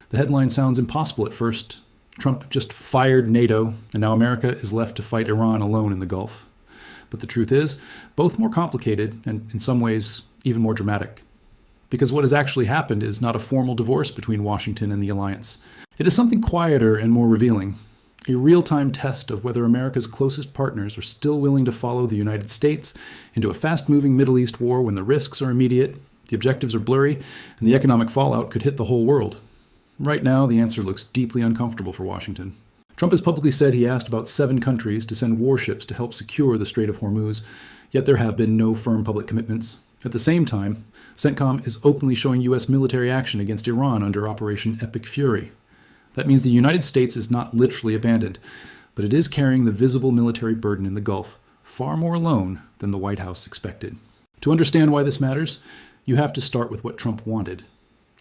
The headline sounds impossible at first. Trump just fired NATO, and now America is left to fight Iran alone in the Gulf. But the truth is, both more complicated and, in some ways, even more dramatic. Because what has actually happened is not a formal divorce between Washington and the alliance. It is something quieter and more revealing. A real-time test of whether America's closest partners are still willing to follow the United States into a fast-moving Middle East war when the risks are immediate, the objectives are blurry, and the economic fallout could hit the whole world. Right now, the answer looks deeply uncomfortable for Washington. Trump has publicly said he asked about 7 countries to send warships to help secure the Strait of Hormuz, yet there have been no firm public commitments. At the same time, CENTCOM is openly showing U.S. military action against Iran under Operation Epic Fury. That means the United States is not literally abandoned, but it is carrying the visible military burden in the Gulf, far more alone than the White House expected. To understand why this matters, you have to start with what Trump wanted.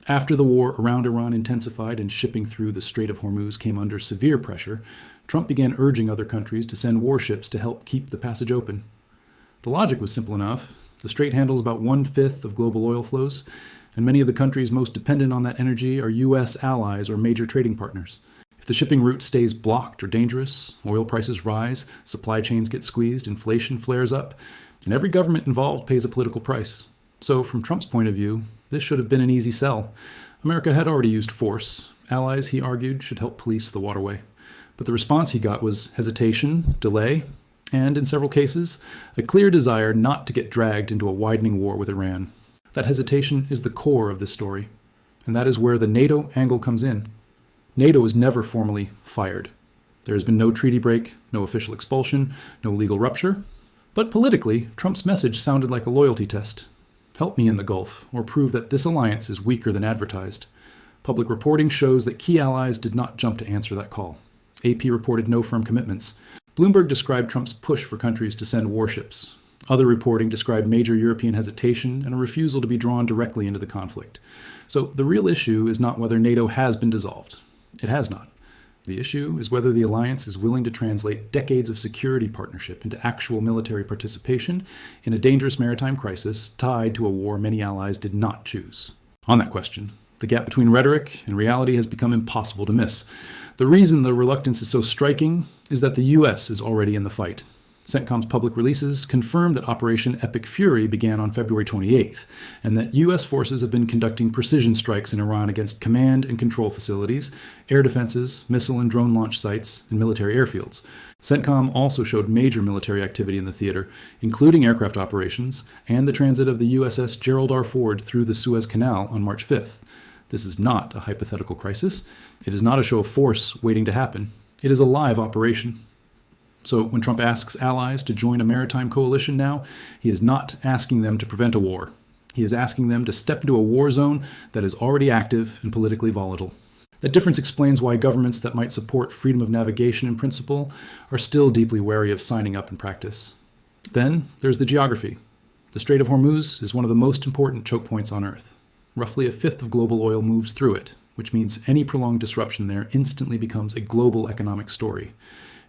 After the war around Iran intensified and shipping through the Strait of Hormuz came under severe pressure, Trump began urging other countries to send warships to help keep the passage open. The logic was simple enough. The strait handles about 1/5 of global oil flows, and many of the countries most dependent on that energy are U.S. allies or major trading partners. If the shipping route stays blocked or dangerous, oil prices rise, supply chains get squeezed, inflation flares up, and every government involved pays a political price. So, from Trump's point of view, this should have been an easy sell. America had already used force. Allies, he argued, should help police the waterway. But the response he got was hesitation, delay, and, in several cases, a clear desire not to get dragged into a widening war with Iran. That hesitation is the core of this story, and that is where the NATO angle comes in. NATO is never formally fired. There has been no treaty break, no official expulsion, no legal rupture. But politically, Trump's message sounded like a loyalty test. Help me in the Gulf, or prove that this alliance is weaker than advertised. Public reporting shows that key allies did not jump to answer that call. AP reported no firm commitments. Bloomberg described Trump's push for countries to send warships. Other reporting described major European hesitation and a refusal to be drawn directly into the conflict. So the real issue is not whether NATO has been dissolved. It has not. The issue is whether the alliance is willing to translate decades of security partnership into actual military participation in a dangerous maritime crisis tied to a war many allies did not choose. On that question, the gap between rhetoric and reality has become impossible to miss. The reason the reluctance is so striking is that the U.S. is already in the fight. CENTCOM's public releases confirm that Operation Epic Fury began on February 28th, and that U.S. forces have been conducting precision strikes in Iran against command and control facilities, air defenses, missile and drone launch sites, and military airfields. CENTCOM also showed major military activity in the theater, including aircraft operations and the transit of the USS Gerald R. Ford through the Suez Canal on March 5th. This is not a hypothetical crisis. It is not a show of force waiting to happen. It is a live operation. So when Trump asks allies to join a maritime coalition now, he is not asking them to prevent a war. He is asking them to step into a war zone that is already active and politically volatile. That difference explains why governments that might support freedom of navigation in principle are still deeply wary of signing up in practice. Then there's the geography. The Strait of Hormuz is one of the most important choke points on Earth. Roughly 1/5 of global oil moves through it, which means any prolonged disruption there instantly becomes a global economic story.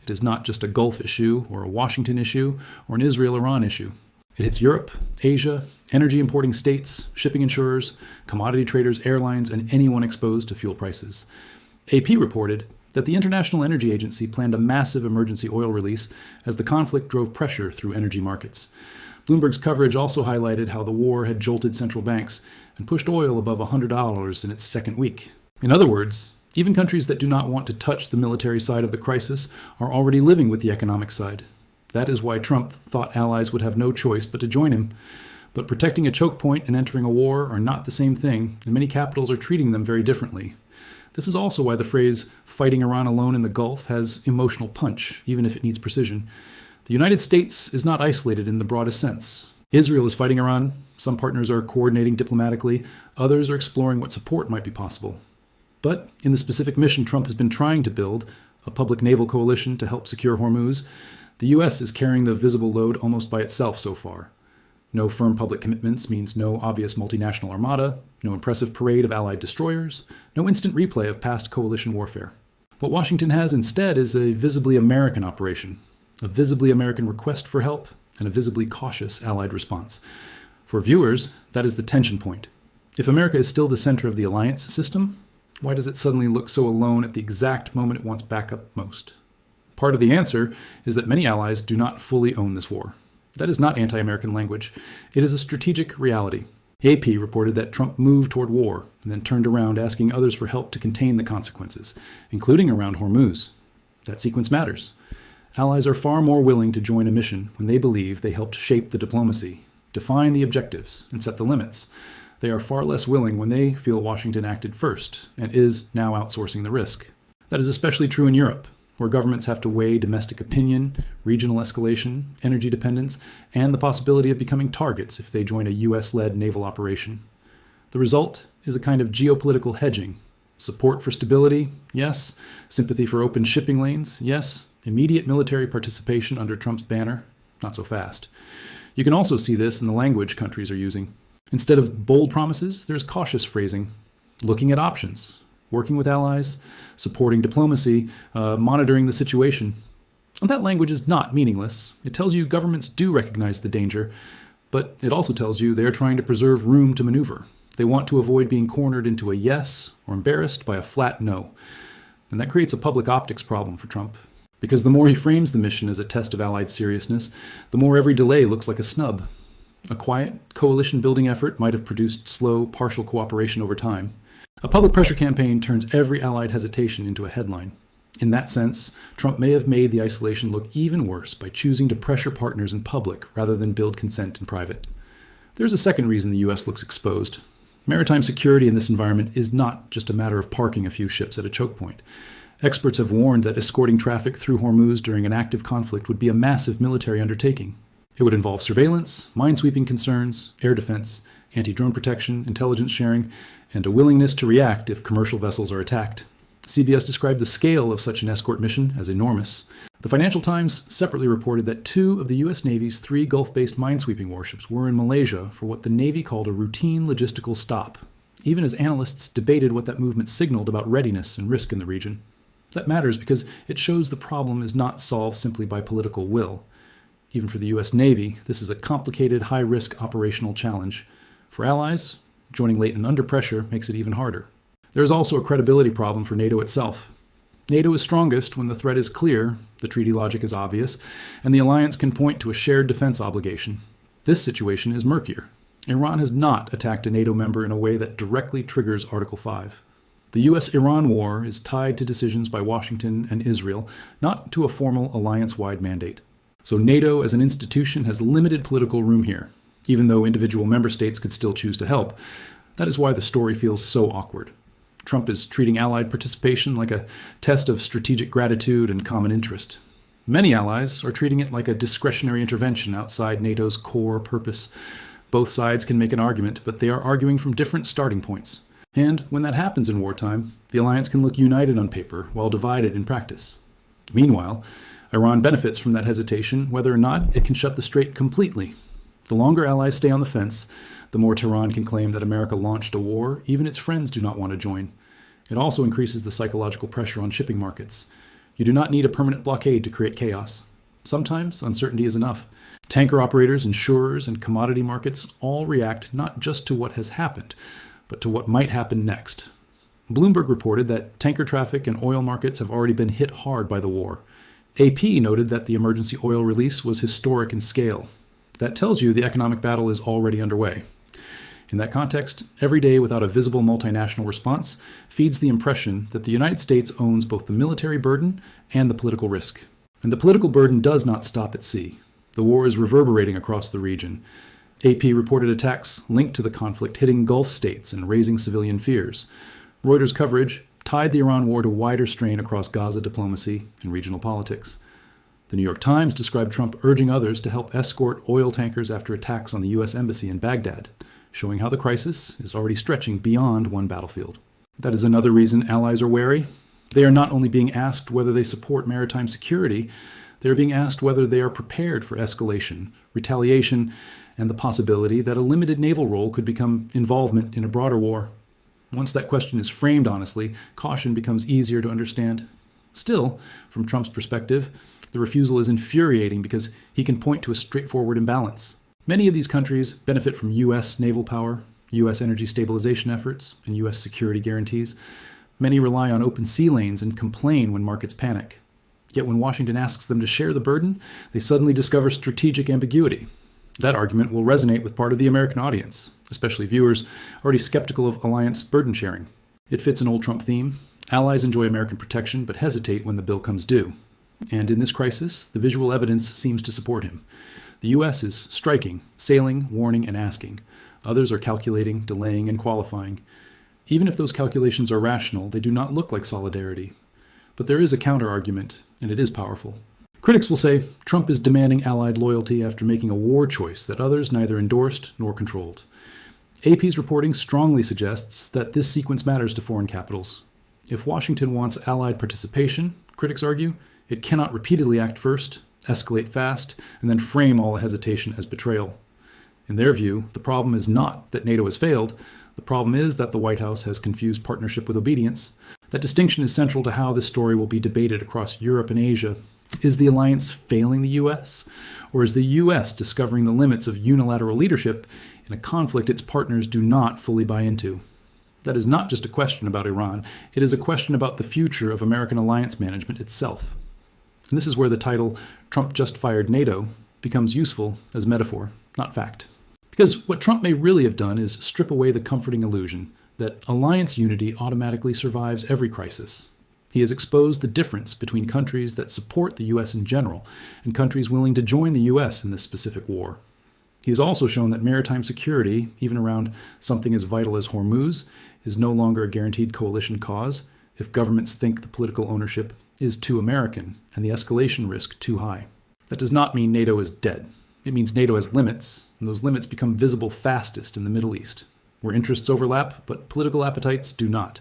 It is not just a Gulf issue or a Washington issue or an Israel-Iran issue. It hits Europe, Asia, energy importing states, shipping insurers, commodity traders, airlines, and anyone exposed to fuel prices. AP reported that the International Energy Agency planned a massive emergency oil release as the conflict drove pressure through energy markets. Bloomberg's coverage also highlighted how the war had jolted central banks and pushed oil above $100 in its second week. In other words, even countries that do not want to touch the military side of the crisis are already living with the economic side. That is why Trump thought allies would have no choice but to join him. But protecting a choke point and entering a war are not the same thing, and many capitals are treating them very differently. This is also why the phrase, fighting Iran alone in the Gulf, has emotional punch, even if it needs precision. The United States is not isolated in the broadest sense. Israel is fighting Iran, some partners are coordinating diplomatically, others are exploring what support might be possible. But in the specific mission Trump has been trying to build, a public naval coalition to help secure Hormuz, the U.S. is carrying the visible load almost by itself so far. No firm public commitments means no obvious multinational armada, no impressive parade of Allied destroyers, no instant replay of past coalition warfare. What Washington has instead is a visibly American operation, a visibly American request for help, and a visibly cautious Allied response. For viewers, that is the tension point. If America is still the center of the alliance system, Why does it suddenly look so alone at the exact moment it wants backup most? Part of the answer is that many allies do not fully own this war. That is not anti-American language. It is a strategic reality. AP reported that Trump moved toward war and then turned around asking others for help to contain the consequences, including around Hormuz. That sequence matters. Allies are far more willing to join a mission when they believe they helped shape the diplomacy, define the objectives, and set the limits. They are far less willing when they feel Washington acted first and is now outsourcing the risk. That is especially true in Europe, where governments have to weigh domestic opinion, regional escalation, energy dependence, and the possibility of becoming targets if they join a US-led naval operation. The result is a kind of geopolitical hedging. Support for stability, yes. Sympathy for open shipping lanes, yes. Immediate military participation under Trump's banner, not so fast. You can also see this in the language countries are using. Instead of bold promises, there's cautious phrasing, looking at options, working with allies, supporting diplomacy, monitoring the situation. And that language is not meaningless. It tells you governments do recognize the danger, but it also tells you they are trying to preserve room to maneuver. They want to avoid being cornered into a yes or embarrassed by a flat no. And that creates a public optics problem for Trump. Because the more he frames the mission as a test of Allied seriousness, the more every delay looks like a snub. A quiet, coalition-building effort might have produced slow, partial cooperation over time. A public pressure campaign turns every Allied hesitation into a headline. In that sense, Trump may have made the isolation look even worse by choosing to pressure partners in public rather than build consent in private. There's a second reason the U.S. looks exposed. Maritime security in this environment is not just a matter of parking a few ships at a choke point. Experts have warned that escorting traffic through Hormuz during an active conflict would be a massive military undertaking. It would involve surveillance, minesweeping concerns, air defense, anti-drone protection, intelligence sharing, and a willingness to react if commercial vessels are attacked. CBS described the scale of such an escort mission as enormous. The Financial Times separately reported that 2 of the U.S. Navy's 3 Gulf-based minesweeping warships were in Malaysia for what the Navy called a routine logistical stop, even as analysts debated what that movement signaled about readiness and risk in the region. That matters because it shows the problem is not solved simply by political will. Even for the U.S. Navy, this is a complicated, high-risk operational challenge. For allies, joining late and under pressure makes it even harder. There is also a credibility problem for NATO itself. NATO is strongest when the threat is clear, the treaty logic is obvious, and the alliance can point to a shared defense obligation. This situation is murkier. Iran has not attacked a NATO member in a way that directly triggers Article 5. The U.S.-Iran war is tied to decisions by Washington and Israel, not to a formal alliance-wide mandate. So NATO as an institution has limited political room here, even though individual member states could still choose to help. That is why the story feels so awkward. Trump is treating Allied participation like a test of strategic gratitude and common interest. Many allies are treating it like a discretionary intervention outside NATO's core purpose. Both sides can make an argument, but they are arguing from different starting points. And when that happens in wartime, the alliance can look united on paper while divided in practice. Meanwhile, Iran benefits from that hesitation whether or not it can shut the strait completely. The longer allies stay on the fence, the more Tehran can claim that America launched a war even its friends do not want to join. It also increases the psychological pressure on shipping markets. You do not need a permanent blockade to create chaos. Sometimes uncertainty is enough. Tanker operators, insurers, and commodity markets all react not just to what has happened, but to what might happen next. Bloomberg reported that tanker traffic and oil markets have already been hit hard by the war. AP noted that the emergency oil release was historic in scale. That tells you the economic battle is already underway. In that context, every day without a visible multinational response feeds the impression that the United States owns both the military burden and the political risk. And the political burden does not stop at sea. The war is reverberating across the region. AP reported attacks linked to the conflict hitting Gulf states and raising civilian fears. Reuters' coverage tied the Iran war to wider strain across Gaza diplomacy and regional politics. The New York Times described Trump urging others to help escort oil tankers after attacks on the U.S. Embassy in Baghdad, showing how the crisis is already stretching beyond one battlefield. That is another reason allies are wary. They are not only being asked whether they support maritime security, they are being asked whether they are prepared for escalation, retaliation, and the possibility that a limited naval role could become involvement in a broader war. Once that question is framed honestly, caution becomes easier to understand. Still, from Trump's perspective, the refusal is infuriating because he can point to a straightforward imbalance. Many of these countries benefit from U.S. naval power, U.S. energy stabilization efforts, and U.S. security guarantees, Many rely on open sea lanes and complain when markets panic. Yet when Washington asks them to share the burden, they suddenly discover strategic ambiguity. That argument will resonate with part of the American audience, especially viewers already skeptical of alliance burden sharing. It fits an old Trump theme. Allies enjoy American protection but hesitate when the bill comes due. And in this crisis, the visual evidence seems to support him. The U.S. is striking, sailing, warning, and asking. Others are calculating, delaying, and qualifying. Even if those calculations are rational, they do not look like solidarity. But there is a counter-argument, and it is powerful. Critics will say Trump is demanding Allied loyalty after making a war choice that others neither endorsed nor controlled. AP's reporting strongly suggests that this sequence matters to foreign capitals. If Washington wants Allied participation, critics argue, it cannot repeatedly act first, escalate fast, and then frame all hesitation as betrayal. In their view, the problem is not that NATO has failed. The problem is that the White House has confused partnership with obedience. That distinction is central to how this story will be debated across Europe and Asia. Is the alliance failing the U.S., or is the U.S. discovering the limits of unilateral leadership in a conflict its partners do not fully buy into? That is not just a question about Iran. It is a question about the future of American alliance management itself. And this is where the title, Trump Just Fired NATO, becomes useful as metaphor, not fact. Because what Trump may really have done is strip away the comforting illusion that alliance unity automatically survives every crisis. He has exposed the difference between countries that support the U.S. in general and countries willing to join the U.S. in this specific war. He has also shown that maritime security, even around something as vital as Hormuz, is no longer a guaranteed coalition cause if governments think the political ownership is too American and the escalation risk too high. That does not mean NATO is dead. It means NATO has limits, and those limits become visible fastest in the Middle East, where interests overlap but political appetites do not.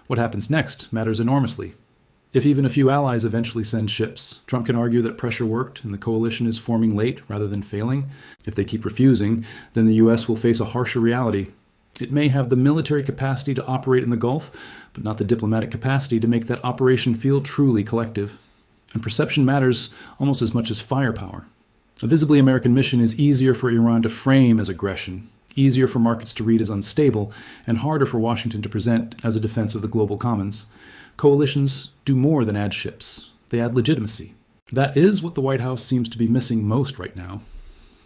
What happens next matters enormously. If even a few allies eventually send ships, Trump can argue that pressure worked and the coalition is forming late rather than failing. If they keep refusing, then the U.S. will face a harsher reality. It may have the military capacity to operate in the Gulf, but not the diplomatic capacity to make that operation feel truly collective. And perception matters almost as much as firepower. A visibly American mission is easier for Iran to frame as aggression, easier for markets to read as unstable, and harder for Washington to present as a defense of the global commons. Coalitions do more than add ships. They add legitimacy. That is what the White House seems to be missing most right now.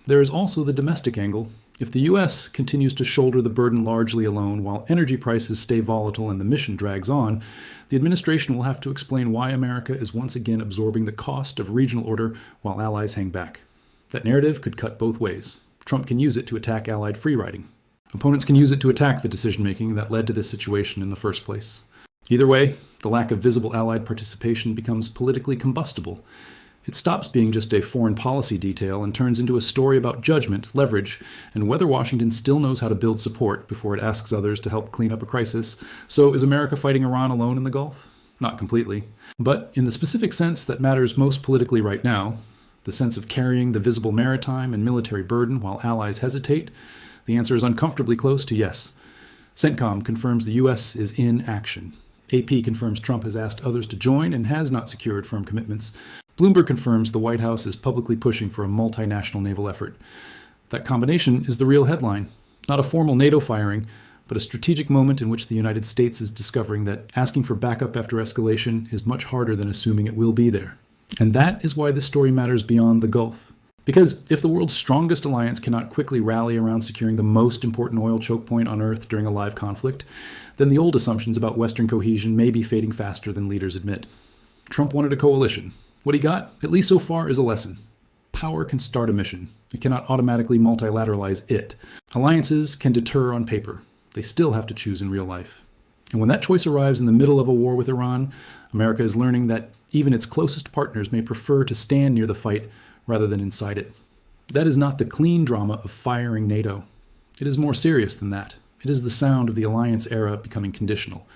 There is also the domestic angle. If the U.S. continues to shoulder the burden largely alone while energy prices stay volatile and the mission drags on, the administration will have to explain why America is once again absorbing the cost of regional order while allies hang back. That narrative could cut both ways. Trump can use it to attack Allied free-riding. Opponents can use it to attack the decision-making that led to this situation in the first place. Either way, the lack of visible Allied participation becomes politically combustible. It stops being just a foreign policy detail and turns into a story about judgment, leverage, and whether Washington still knows how to build support before it asks others to help clean up a crisis. So is America fighting Iran alone in the Gulf? Not completely. But in the specific sense that matters most politically right now, the sense of carrying the visible maritime and military burden while allies hesitate, the answer is uncomfortably close to yes. CENTCOM confirms the U.S. is in action. AP confirms Trump has asked others to join and has not secured firm commitments. Bloomberg confirms the White House is publicly pushing for a multinational naval effort. That combination is the real headline, not a formal NATO firing, but a strategic moment in which the United States is discovering that asking for backup after escalation is much harder than assuming it will be there. And that is why this story matters beyond the Gulf. Because if the world's strongest alliance cannot quickly rally around securing the most important oil choke point on Earth during a live conflict, then the old assumptions about Western cohesion may be fading faster than leaders admit. Trump wanted a coalition. What he got, at least so far, is a lesson. Power can start a mission. It cannot automatically multilateralize it. Alliances can deter on paper. They still have to choose in real life. And when that choice arrives in the middle of a war with Iran, America is learning that even its closest partners may prefer to stand near the fight rather than inside it. That is not the clean drama of firing NATO. It is more serious than that. It is the sound of the alliance era becoming conditional.